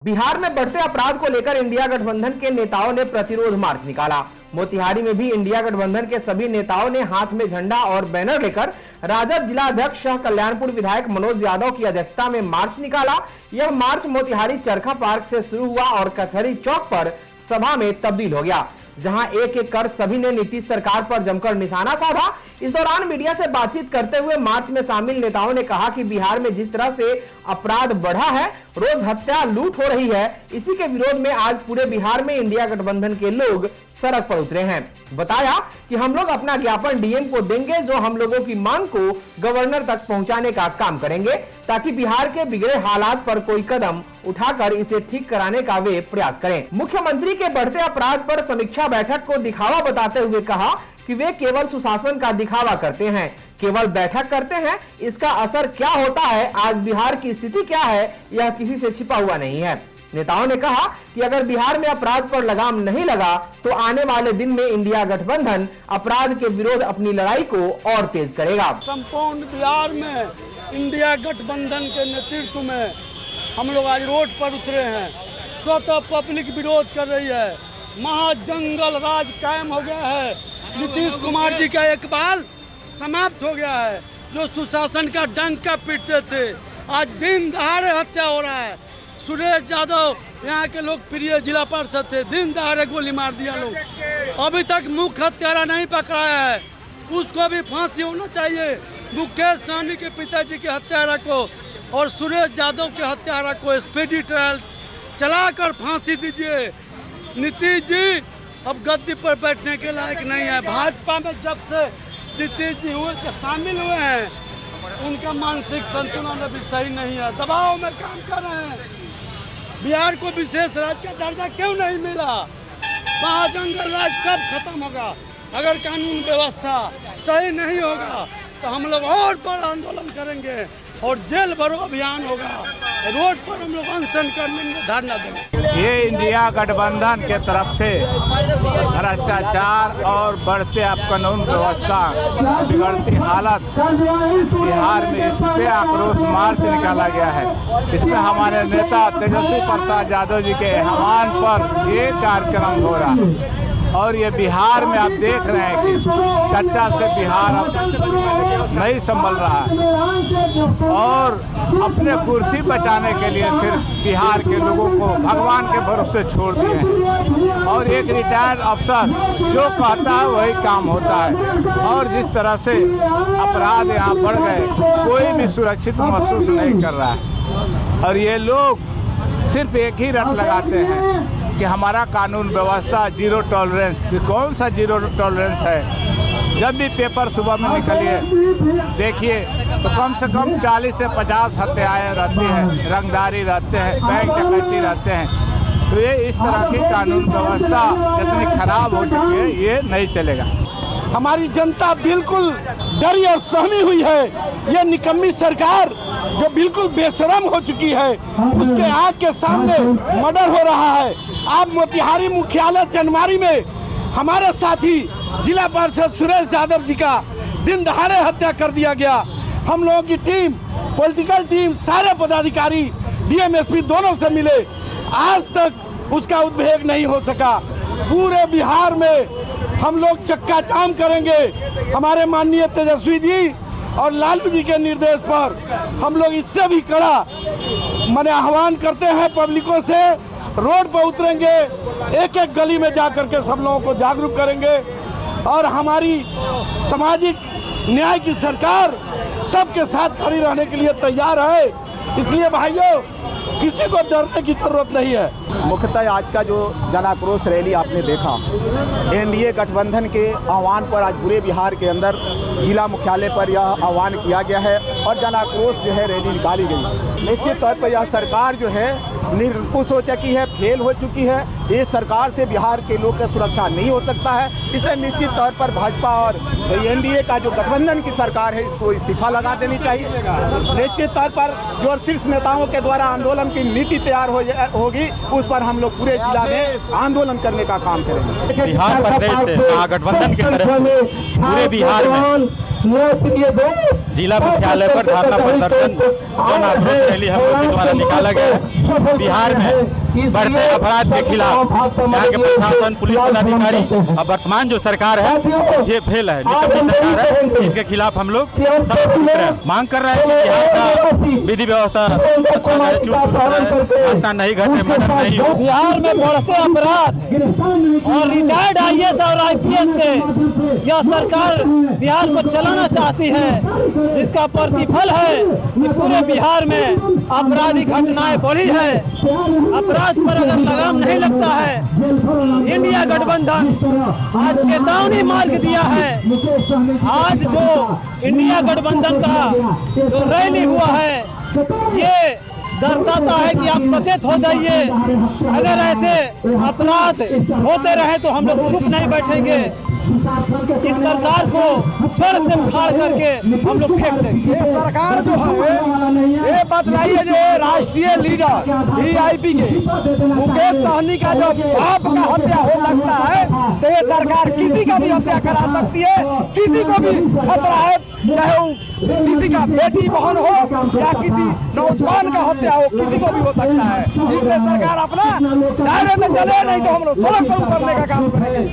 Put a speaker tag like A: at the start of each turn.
A: बिहार में बढ़ते अपराध को लेकर इंडिया गठबंधन के नेताओं ने प्रतिरोध मार्च निकाला। मोतिहारी में भी इंडिया गठबंधन के सभी नेताओं ने हाथ में झंडा और बैनर लेकर राजद जिला अध्यक्ष सह कल्याणपुर विधायक मनोज यादव की अध्यक्षता में मार्च निकाला। यह मार्च मोतिहारी चरखा पार्क से शुरू हुआ और कचहरी चौक पर सभा में तब्दील हो गया, जहां एक एक कर सभी ने नीतीश सरकार पर जमकर निशाना साधा। इस दौरान मीडिया से बातचीत करते हुए मार्च में शामिल नेताओं ने कहा कि बिहार में जिस तरह से अपराध बढ़ा है, रोज हत्या लूट हो रही है, इसी के विरोध में आज पूरे बिहार में इंडिया गठबंधन के लोग सड़क पर उतरे हैं। बताया कि हम लोग अपना ज्ञापन डीएम को देंगे, जो हम लोगों की मांग को गवर्नर तक पहुंचाने का काम करेंगे, ताकि बिहार के बिगड़े हालात पर कोई कदम उठाकर इसे ठीक कराने का वे प्रयास करें। मुख्यमंत्री के बढ़ते अपराध पर समीक्षा बैठक को दिखावा बताते हुए कहा कि वे केवल सुशासन का दिखावा करते हैं, केवल बैठक करते हैं। इसका असर क्या होता है, आज बिहार की स्थिति क्या है, यह किसी से छिपा हुआ नहीं है। नेताओं ने कहा कि अगर बिहार में अपराध पर लगाम नहीं लगा तो आने वाले दिन में इंडिया गठबंधन अपराध के विरोध अपनी लड़ाई को और तेज करेगा।
B: संपूर्ण बिहार में इंडिया गठबंधन के नेतृत्व में हम लोग आज रोड पर उतरे हैं। स्वतः पब्लिक विरोध कर रही है। महाजंगल राज कायम हो गया है। नीतीश कुमार जी का इकबाल समाप्त हो गया है। जो सुशासन का डंका पीटते थे, आज दिन दहाड़े हत्या हो रहा है। सुरेश यादव यहाँ के लोकप्रिय जिला पार्षद थे, दिन दहाड़े गोली मार दिया लोग। अभी तक मुख्य हत्यारा नहीं पकड़ाया है, उसको भी फांसी होना चाहिए। मुकेश सहनी के पिताजी के हत्यारा को और सुरेश यादव के हत्यारा को स्पीडी ट्रायल चलाकर फांसी दीजिए। नीतीश जी अब गद्दी पर बैठने के लायक नहीं है। भाजपा में जब से नीतीश जी शामिल हुए हैं, उनका मानसिक संतुलन अभी सही नहीं है, दबाव में काम कर रहे हैं। बिहार को विशेष राज्य का दर्जा क्यों नहीं मिला? महाजंगल राज कब खत्म होगा? अगर कानून व्यवस्था सही नहीं होगा तो हम लोग और बड़ा आंदोलन करेंगे और जेल भरो अभियान होगा। रोड पर हम लोग अनशन करने, धरना देंगे।
C: ये इंडिया गठबंधन के तरफ से भ्रष्टाचार और बढ़ते कानून व्यवस्था, बिगड़ती हालत बिहार में, इस पे आक्रोश मार्च निकाला गया है। इसमें हमारे नेता तेजस्वी प्रसाद यादव जी के आह्वान पर ये कार्यक्रम हो रहा है। और ये बिहार में आप देख रहे हैं कि चर्चा से बिहार अब नहीं संभल रहा है और अपने कुर्सी बचाने के लिए सिर्फ बिहार के लोगों को भगवान के भरोसे छोड़ दिए हैं। और एक रिटायर्ड अफसर जो कहता है वही काम होता है। और जिस तरह से अपराध यहाँ बढ़ गए, कोई भी सुरक्षित महसूस नहीं कर रहा है। और ये लोग सिर्फ एक ही रट लगाते हैं कि हमारा कानून व्यवस्था जीरो टॉलरेंस। कौन सा जीरो टॉलरेंस है? जब भी पेपर सुबह में निकलिए देखिए तो कम से कम 40 से 50 हत्याएँ रहती हैं, रंगदारी रहते हैं, बैंक डकैती रहते हैं। तो ये इस तरह की कानून व्यवस्था इतनी खराब हो चुकी है, ये नहीं चलेगा।
B: हमारी जनता बिल्कुल डरी और सहमी हुई है। ये निकम्मी सरकार जो बिल्कुल बेशरम हो चुकी है, उसके आँख के सामने मर्डर हो रहा है। आप मोतिहारी मुख्यालय चनमारी में हमारे साथी जिला पार्षद सुरेश यादव जी का दिन दहाड़े हत्या कर दिया गया। हम लोगों की टीम, पॉलिटिकल टीम, सारे पदाधिकारी डीएम एसपी दोनों से मिले, आज तक उसका उद्वेग नहीं हो सका। पूरे बिहार में हम लोग चक्का जाम करेंगे। हमारे माननीय तेजस्वी जी और लालू जी के निर्देश पर हम लोग इससे भी कड़ा माने आह्वान करते हैं, पब्लिकों से रोड पर उतरेंगे, एक एक गली में जा करके सब लोगों को जागरूक करेंगे। और हमारी सामाजिक न्याय की सरकार सबके साथ खड़ी रहने के लिए तैयार है। इसलिए भाइयों, किसी को डरने की जरूरत नहीं है।
D: मुख्यतः आज का जो जन आक्रोश रैली आपने देखा, एनडीए गठबंधन के आह्वान पर आज पूरे बिहार के अंदर जिला मुख्यालय पर यह आह्वान किया गया है और जन आक्रोश जो है रैली निकाली गई। निश्चित तौर पर यह सरकार जो है निरंकुश हो चुकी है, फेल हो चुकी है। इस सरकार से बिहार के लोग की सुरक्षा नहीं हो सकता है। इसलिए निश्चित तौर पर भाजपा और एनडीए का जो गठबंधन की सरकार है, इसको इस्तीफा लगा देनी चाहिए। निश्चित तौर पर जो शीर्ष नेताओं के द्वारा आंदोलन की नीति तैयार होगी, उस पर हम लोग पूरे जिला में आंदोलन करने का काम करेंगे।
C: बिहार प्रदेश से महागठबंधन की तरफ से पूरे बिहार में जिला मुख्यालय पर धरना प्रदर्शन जन आक्रोश रैली हम लोग के द्वारा निकाला गया है।
E: बिहार में बढ़ते अपराध के खिलाफ यहाँ के प्रशासन, पुलिस पदाधिकारी और वर्तमान जो सरकार है ये फेल है, निकम्मी सरकार है। इसके खिलाफ हम लोग सब मांग कर रहे हैं कि यहाँ का विधि व्यवस्था अच्छा रहे, घटना नहीं घटे, मर्डर नहीं हो।
F: बिहार में बढ़ते अपराध और रिटायर्ड IAS और IPS से यह सरकार बिहार को चलाना चाहती है, जिसका प्रतिफल है कि पूरे बिहार में आपराधिक घटनाएं बढ़ी है। अपराध पर अगर लगाम नहीं लगता है, इंडिया गठबंधन आज चेतावनी मार्ग दिया है। आज जो इंडिया गठबंधन का जो रैली हुआ है ये दर्शाता है कि आप सचेत हो जाइए। अगर ऐसे अपराध होते रहे तो हम लोग चुप नहीं बैठेंगे। इस सरकार को जड़ से उखाड़ करके हम लोग फेंक देंगे।
B: ये सरकार जो है ये बतलाइए, जो राष्ट्रीय लीडर VIP के मुकेश सहनी का जो बाप का हत्या हो सकता है, तो ये सरकार किसी का भी हत्या करा सकती है। किसी को भी खतरा है, चाहे वो किसी का बेटी बहन हो या किसी नौजवान का हत्या हो, किसी को भी हो सकता है। इसलिए सरकार अपना दायरे में चले, नहीं तो हम लोग सड़क पर उतरने का काम करेंगे।